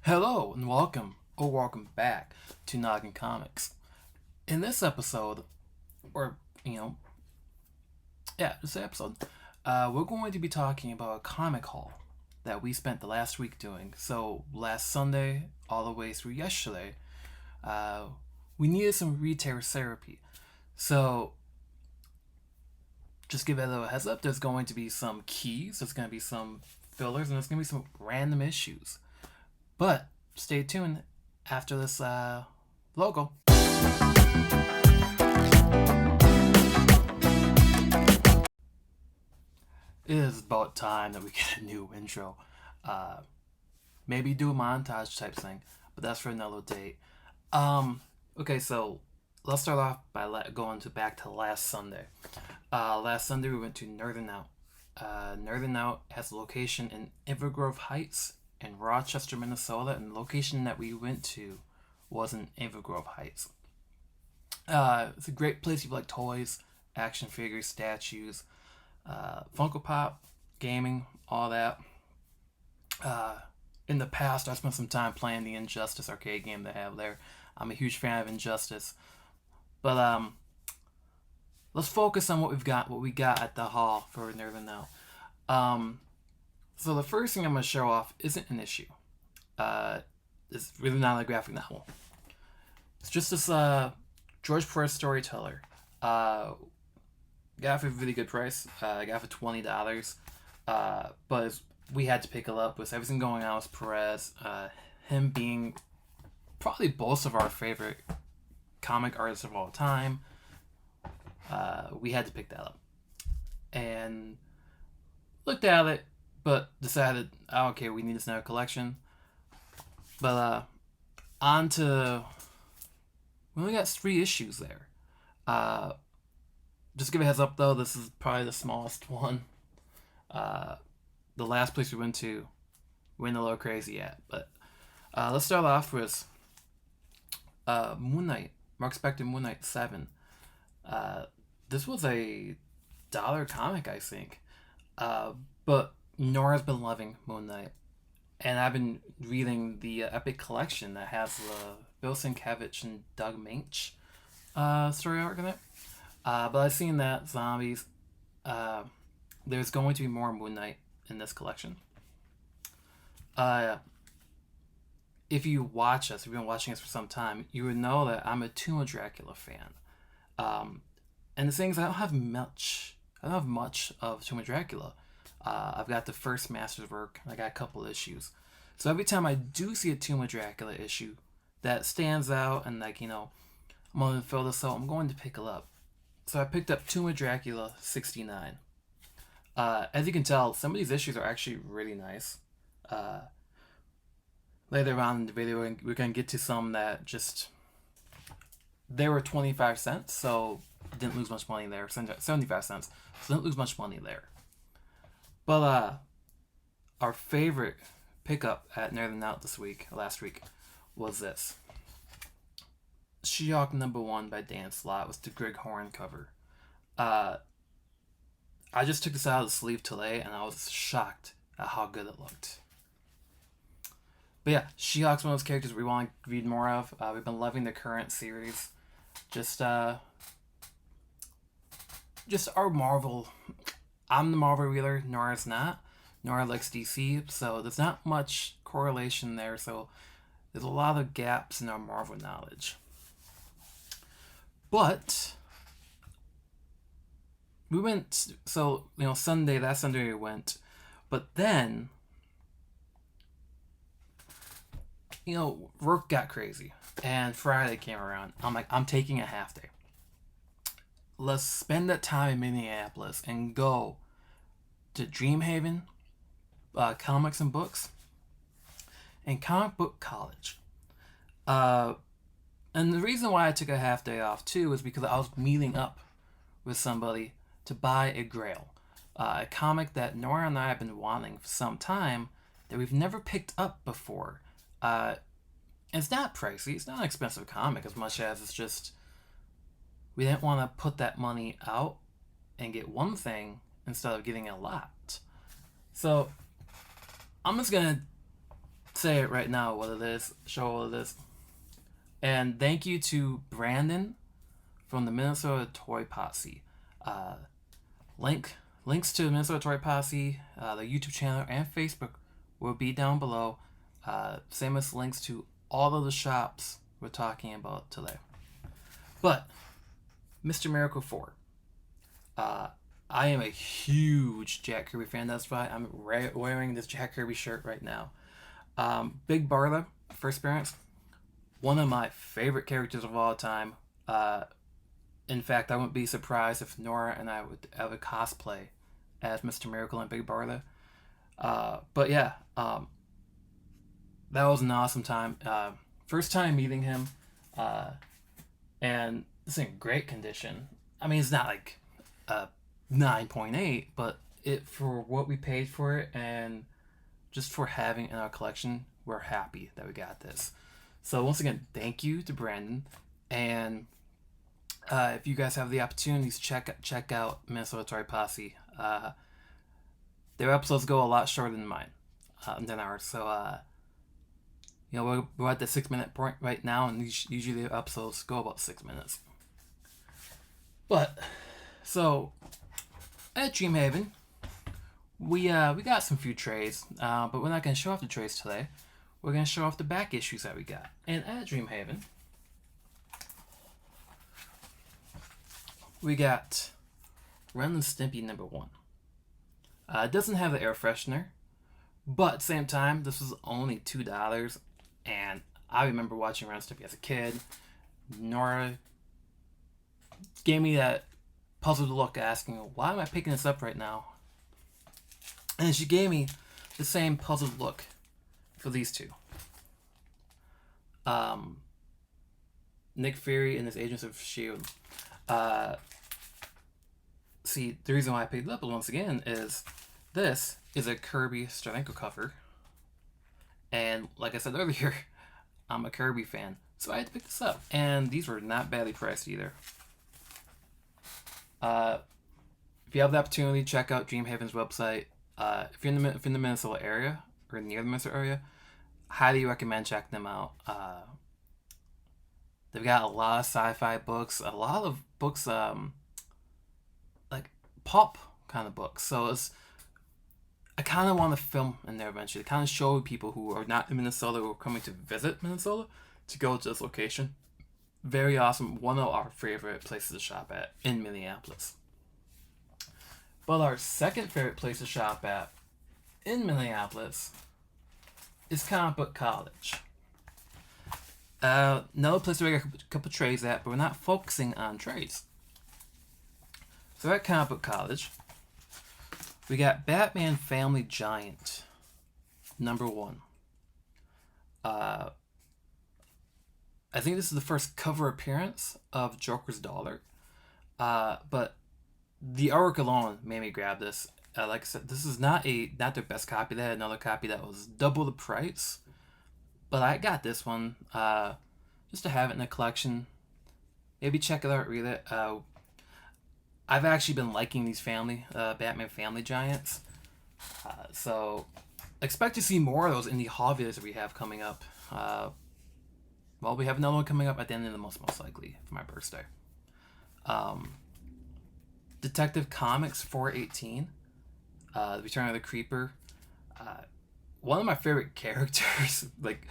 Hello and welcome back to Noggin Comics. In this episode, or you know, this episode, we're going to be talking about a comic haul that we spent the last week doing. So last Sunday, all the way through yesterday, uh, we needed some retail therapy. So just give it a little heads up. There's going to be some keys. There's going to be some fillers, and there's going to be some random issues. But stay tuned after this logo. It is about time that we get a new intro. Uh, Maybe do a montage type thing, but that's for another date. Okay, so let's start off by going back to last Sunday. Last Sunday we went to Nerdin Out. Nerdin Out has a location in Inver Heights in Rochester, Minnesota, and the location that we went to was in Inver Heights. It's a great place if you like toys, action figures, statues, Funko Pop, gaming, all that. In the past, I spent some time playing the Injustice arcade game they have there. I'm a huge fan of Injustice, but let's focus on what we got at the hall for Nervin now. So the first thing I'm gonna show off isn't an issue. It's really not a graphic novel. It's just this George Perez storyteller. Got it for a really good price. I got it for $20. But we had to pick it up with everything going on with Perez. Him being probably both of our favorite comic artists of all time. We had to pick that up. And looked at it, but decided, okay, we need this in our collection. But on to... We only got 3 issues there. Just give a heads up, though, this is probably the smallest one. The last place we went to, we went a little crazy at. But let's start off with Moon Knight. Mark Spector Moon Knight 7. This was a dollar comic, I think. But Nora's been loving Moon Knight. And I've been reading the Epic Collection that has Bill Sienkiewicz and Doug Mahnke story arc in it. But I've seen that, zombies. There's going to be more Moon Knight in this collection. If you watch us, if you've been watching us for some time, you would know that I'm a Tomb of Dracula fan. And the thing is, I don't have much of Tomb of Dracula. I've got the first Master's work, and I got a couple issues. So every time I do see a Tomb of Dracula issue that stands out, and I'm going to fill this out, I'm going to pick it up. So I picked up Tomb of Dracula 69. As you can tell, some of these issues are actually really nice. Later on in the video, we're going to get to some that just... They were 25 cents, so didn't lose much money there. 75 cents, so didn't lose much money there. But our favorite pickup at Nerdin Out last week, was this. She-Hulk #1 by Dan Slott was the Greg Horn cover. I just took this out of the sleeve today, and I was shocked at how good it looked. But yeah, She-Hulk's one of those characters we want to read more of. We've been loving the current series. Just our Marvel. I'm the Marvel reader, Nora's not. Nora likes DC, so there's not much correlation there, so there's a lot of gaps in our Marvel knowledge. But we went, last Sunday we went, but then, work got crazy, and Friday came around. I'm like, I'm taking a half day. Let's spend that time in Minneapolis and go to Dreamhaven, Comics and Books, and Comic Book College. And the reason why I took a half day off too is because I was meeting up with somebody to buy a Grail, a comic that Nora and I have been wanting for some time that we've never picked up before. It's not pricey. It's not an expensive comic as much as it's just we didn't want to put that money out and get one thing instead of getting a lot. So I'm just gonna say it right now what it is. Show what it is. And thank you to Brandon from the Minnesota Toy Posse. Uh, links to the Minnesota Toy Posse, the YouTube channel and Facebook will be down below. Same as links to all of the shops we're talking about today. But Mr. Miracle 4. I am a huge Jack Kirby fan. That's why I'm wearing this Jack Kirby shirt right now. Big Barda, first appearance, one of my favorite characters of all time. In fact, I wouldn't be surprised if Nora and I would have a cosplay as Mr. Miracle and Big Barda. But yeah, that was an awesome time. First time meeting him, and it's in great condition. I mean, it's not like 9.8, but for what we paid for it and just for having it in our collection, we're happy that we got this. So once again, thank you to Brandon, and if you guys have the opportunity to check out Minnesota Toy Posse, their episodes go a lot shorter than mine, than ours. So we're at the 6-minute point right now, and usually the episodes go about 6 minutes. But so at Dreamhaven, we got some few trays, but we're not going to show off the trays today. We're going to show off the back issues that we got. And at Dreamhaven, we got Ren and Stimpy #1. It doesn't have the air freshener, but at the same time, this was only $2, and I remember watching Ren and Stimpy as a kid. Nora gave me that puzzled look, asking, why am I picking this up right now? And she gave me the same puzzled look for these two. Nick Fury and his Agents of S.H.I.E.L.D. See, the reason why I picked it up once again is this is a Kirby Steranko cover. And like I said earlier, I'm a Kirby fan, so I had to pick this up. And these were not badly priced either. If you have the opportunity, check out Dreamhaven's website. If you're in the Minnesota area or near the Minnesota area, highly recommend checking them out. They've got a lot of sci-fi books, a lot of books, like pulp kind of books. So I kind of want to film in there eventually, to kind of show people who are not in Minnesota, who are coming to visit Minnesota, to go to this location. Very awesome. One of our favorite places to shop at in Minneapolis. But our second favorite place to shop at in Minneapolis is Comic Book College. Another place where we got a couple trays at, but we're not focusing on trays. So at Comic Book College, we got Batman Family Giant #1. I think this is the first cover appearance of Joker's daughter. But the artwork alone made me grab this. Like I said, this is not their best copy. They had another copy that was double the price. But I got this one just to have it in the collection. Maybe check it out, read it. I've actually been liking these Batman Family Giants. So expect to see more of those in the haul videos that we have coming up. Well, we have another one coming up at the end of the month, most likely, for my birthday. Detective Comics 418, The Return of the Creeper. One of my favorite characters, like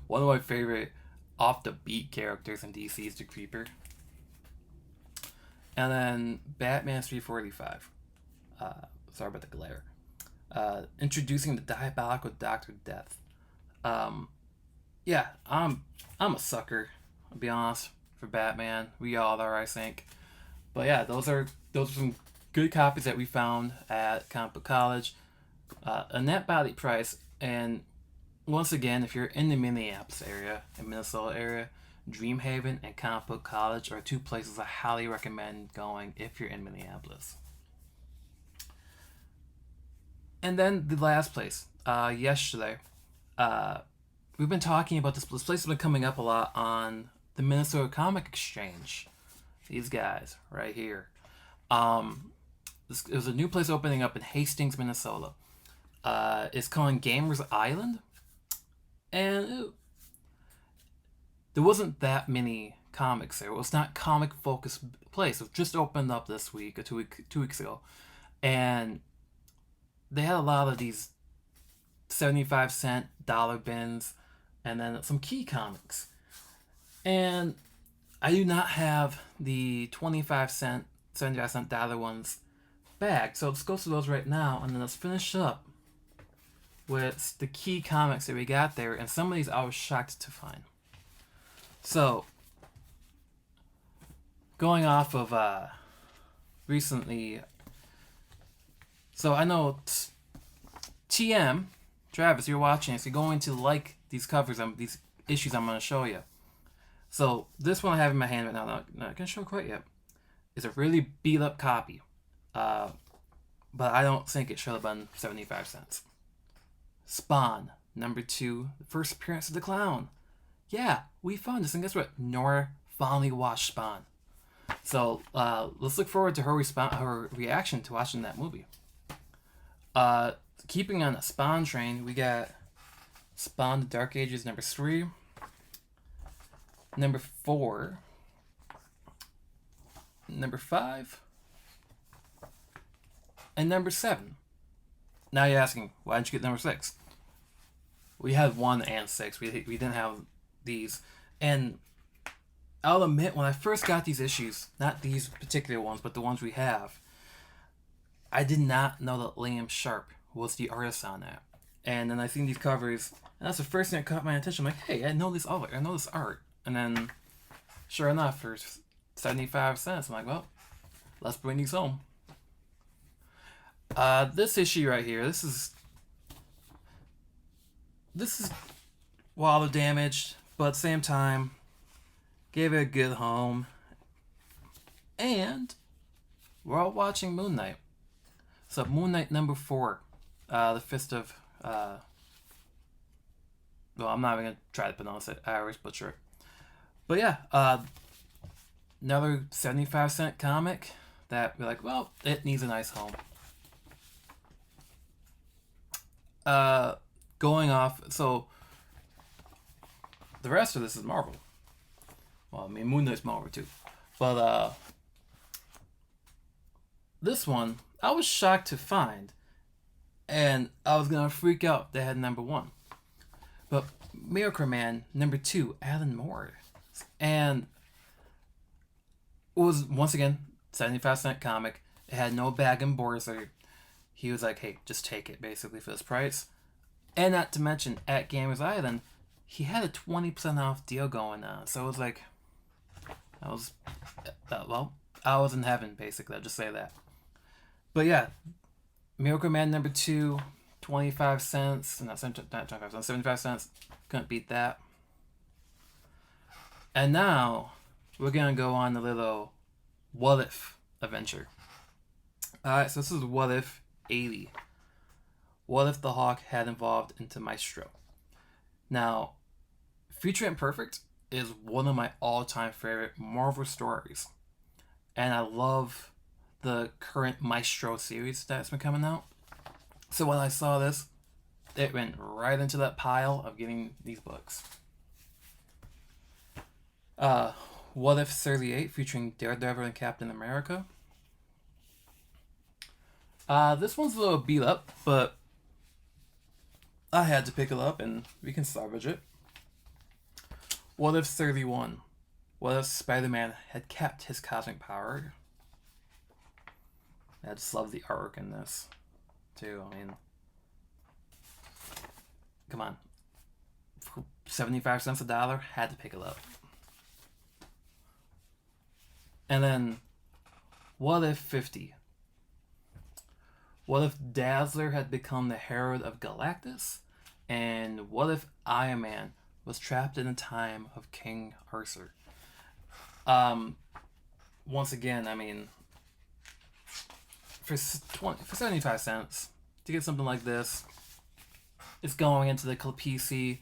one of my favorite off-the-beat characters in DC is the Creeper. And then Batman 345. Sorry about the glare. Introducing the Diabolical Dr. Death. Yeah, I'm a sucker, I'll be honest, for Batman. We all are, I think. But yeah, those are some good copies that we found at Comic Book College. A net body price, and once again, if you're in the Minneapolis area, and Minnesota area, Dreamhaven and Comic Book College are two places I highly recommend going if you're in Minneapolis. And then the last place, yesterday, we've been talking about this place has been coming up a lot on the Minnesota Comic Exchange. These guys right here. It was a new place opening up in Hastings, Minnesota. It's called Gamerz Island. and there wasn't that many comics there. It was not comic focused place. It just opened up this week or 2 weeks ago, and they had a lot of these 75-cent dollar bins, and then some key comics. And I do not have the 25-cent, 75-cent dollar ones bagged, so let's go through those right now, and then let's finish up with the key comics that we got there, and some of these I was shocked to find. So, going off of recently, so I know TM, Travis, you're watching, so you're going to like these covers, these issues I'm going to show you. So, this one I have in my hand right now, not going to show it quite yet. It's a really beat up copy. But I don't think it should have been 75 cents. Spawn, number 2, the first appearance of the clown. Yeah, we found this, and guess what? Nora finally watched Spawn. So let's look forward to her reaction to watching that movie. Keeping on the Spawn train, we got Spawn: The Dark Ages, number 3, number 4, number 5, and number 7. Now you're asking, why didn't you get number 6? We had 1 and 6. We didn't have these. And I'll admit, when I first got these issues, not these particular ones, but the ones we have, I did not know that Liam Sharp was the artist on that. And then I seen these covers, and that's the first thing that caught my attention. I'm like, hey, I know this art. I know this art. And then, sure enough, for 75 cents, I'm like, well, let's bring these home. This issue right here, this is wild damaged, but at the same time, gave it a good home. And we're all watching Moon Knight. So Moon Knight number 4, the Fist of well, I'm not even gonna try to pronounce it. I always butcher it. But yeah, another 75-cent comic that we're like, well, it needs a nice home. Going off, so the rest of this is Marvel. Well, I mean, Moon Knight's Marvel too. But this one, I was shocked to find, and I was gonna freak out they had number 1. But Miracle Man number 2, Alan Moore, and it was once again 75-cent comic. It had no bag and board, so he was like, hey, just take it basically for this price. And not to mention, at Gamerz Island, he had a 20% off deal going on. So it was like, I was in heaven, basically. I'll just say that. But yeah, Miracle Man number 2, 25 cents. Not 25 cents, 75 cents. Couldn't beat that. And now, we're going to go on a little What If adventure. Alright, so this is What If 80. What if the Hawk had evolved into Maestro? Now, Future Imperfect is one of my all-time favorite Marvel stories. And I love the current Maestro series that's been coming out. So when I saw this, it went right into that pile of getting these books. What If 38, featuring Daredevil and Captain America. This one's a little beat up, but I had to pick it up and we can salvage it. What If 31? What if Spider-Man had kept his cosmic power? I just love the artwork in this, too. I mean, come on. For 75 cents a dollar, had to pick it up. And then, What If 50? What if Dazzler had become the herald of Galactus? And what if Iron Man was trapped in the time of King Arthur? Once again, I mean, for 75 cents to get something like this, it's going into the PC.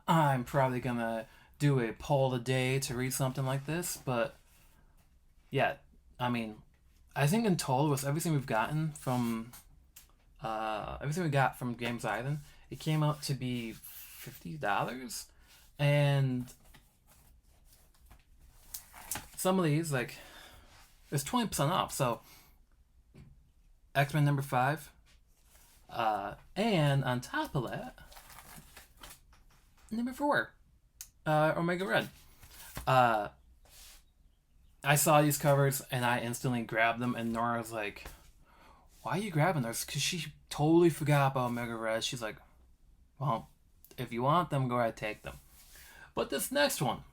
I'm probably gonna do a poll a day to read something like this, but yeah, I mean, I think in total, with everything we've gotten from Gamerz Island, it came out to be $50, and some of these, like, there's 20% off. So X-Men number 5, and on top of that, number 4, Omega Red. I saw these covers and I instantly grabbed them, and Nora was like, "Why are you grabbing those?" Because she totally forgot about Omega Red. She's like, "Well, if you want them, go ahead, take them." But this next one,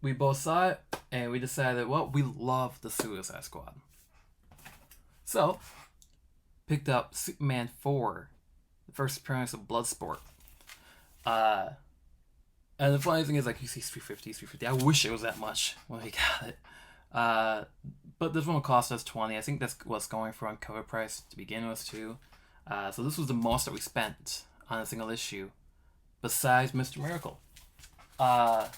we both saw it and we decided, well, we love the Suicide Squad. So, picked up Superman 4, the first appearance of Bloodsport. And the funny thing is, like, you see 350. I wish it was that much when we got it. But this one cost us $20. I think that's what's going for on cover price to begin with, too. So this was the most that we spent on a single issue, besides Mr. Miracle. But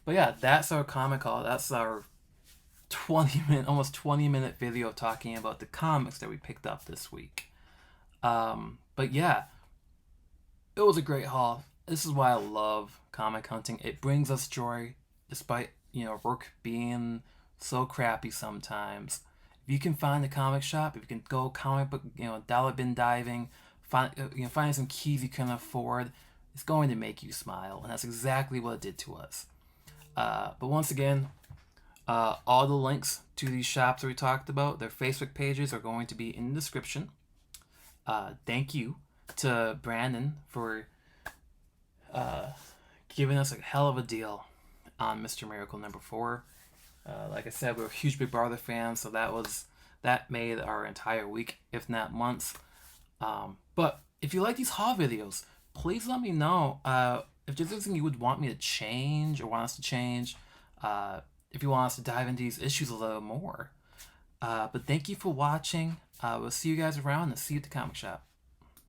yeah, that's our comic haul. That's our almost 20-minute video talking about the comics that we picked up this week. But yeah, it was a great haul. This is why I love comic hunting. It brings us joy, despite, work being so crappy sometimes. If you can find a comic shop, if you can go comic book, dollar bin diving, find some keys you can afford, it's going to make you smile, and that's exactly what it did to us. But once again, all the links to these shops that we talked about, their Facebook pages, are going to be in the description. Thank you to Brandon for giving us a hell of a deal on Mr. Miracle number 4. Like I said, we're huge Big Brother fans, so that made our entire week, if not months. But if you like these haul videos, please let me know if there's anything you would want me to change or want us to change. If you want us to dive into these issues a little more. But thank you for watching. We'll see you guys around, and see you at the comic shop.